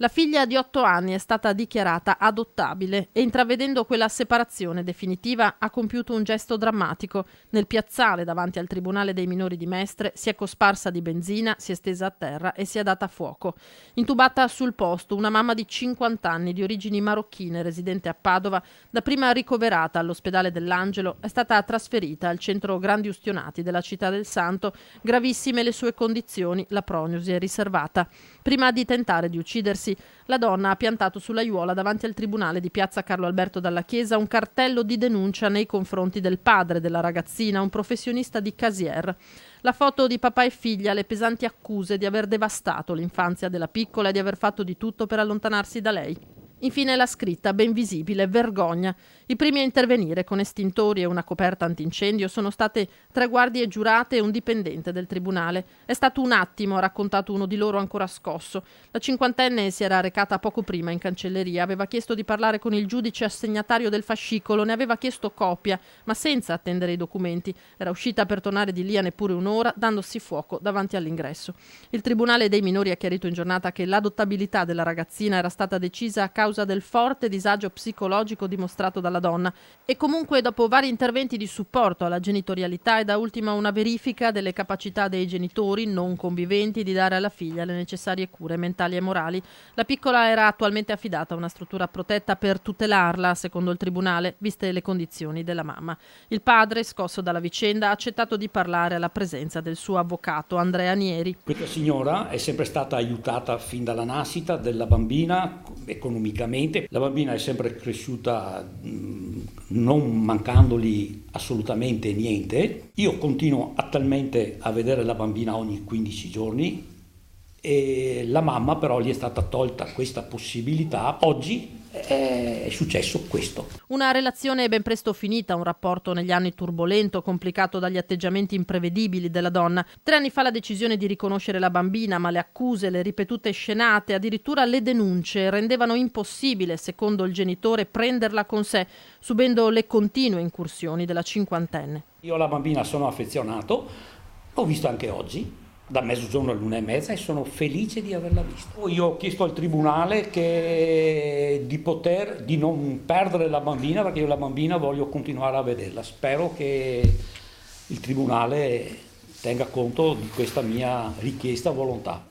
La figlia di 8 anni è stata dichiarata adottabile e, intravedendo quella separazione definitiva, ha compiuto un gesto drammatico. Nel piazzale davanti al Tribunale dei minori di Mestre si è cosparsa di benzina, si è stesa a terra e si è data fuoco. Intubata sul posto una mamma di 50 anni di origini marocchine, residente a Padova, dapprima ricoverata all'ospedale dell'Angelo, è stata trasferita al centro Grandi Ustionati della Città del Santo. Gravissime le sue condizioni, la prognosi è riservata. Prima di tentare di uccidersi, la donna ha piantato sull'aiuola davanti al tribunale di piazza Carlo Alberto Dalla Chiesa un cartello di denuncia nei confronti del padre della ragazzina, un professionista di casier. La foto di papà e figlia, le pesanti accuse di aver devastato l'infanzia della piccola e di aver fatto di tutto per allontanarsi da lei. Infine la scritta, ben visibile, vergogna. I primi a intervenire con estintori e una coperta antincendio sono state 3 guardie giurate e un dipendente del tribunale. È stato un attimo, ha raccontato uno di loro ancora scosso. La cinquantenne si era recata poco prima in cancelleria, aveva chiesto di parlare con il giudice assegnatario del fascicolo, ne aveva chiesto copia, ma senza attendere i documenti. Era uscita per tornare di lì a neppure un'ora, dandosi fuoco davanti all'ingresso. Il Tribunale dei minori ha chiarito in giornata che l'adottabilità della ragazzina era stata decisa a causa del forte disagio psicologico dimostrato dalla donna e comunque dopo vari interventi di supporto alla genitorialità e da ultima una verifica delle capacità dei genitori non conviventi di dare alla figlia le necessarie cure mentali e morali. La piccola era attualmente affidata a una struttura protetta per tutelarla, secondo il tribunale, viste le condizioni della mamma. Il padre, scosso dalla vicenda, ha accettato di parlare alla presenza del suo avvocato Andrea Nieri. Questa signora è sempre stata aiutata fin dalla nascita della bambina economicamente. La bambina è sempre cresciuta non mancandogli assolutamente niente. Io continuo attualmente a vedere la bambina ogni 15 giorni e la mamma però gli è stata tolta questa possibilità. Oggi è successo questo. Una relazione ben presto finita, un rapporto negli anni turbolento, complicato dagli atteggiamenti imprevedibili della donna. 3 anni fa la decisione di riconoscere la bambina, ma le accuse, le ripetute scenate, addirittura le denunce rendevano impossibile, secondo il genitore, prenderla con sé, subendo le continue incursioni della cinquantenne. Io alla bambina sono affezionato, l'ho visto anche oggi, da mezzogiorno all'1:30 e sono felice di averla vista. Io ho chiesto al tribunale di non perdere la bambina, perché io la bambina voglio continuare a vederla. Spero che il tribunale tenga conto di questa mia richiesta, volontà.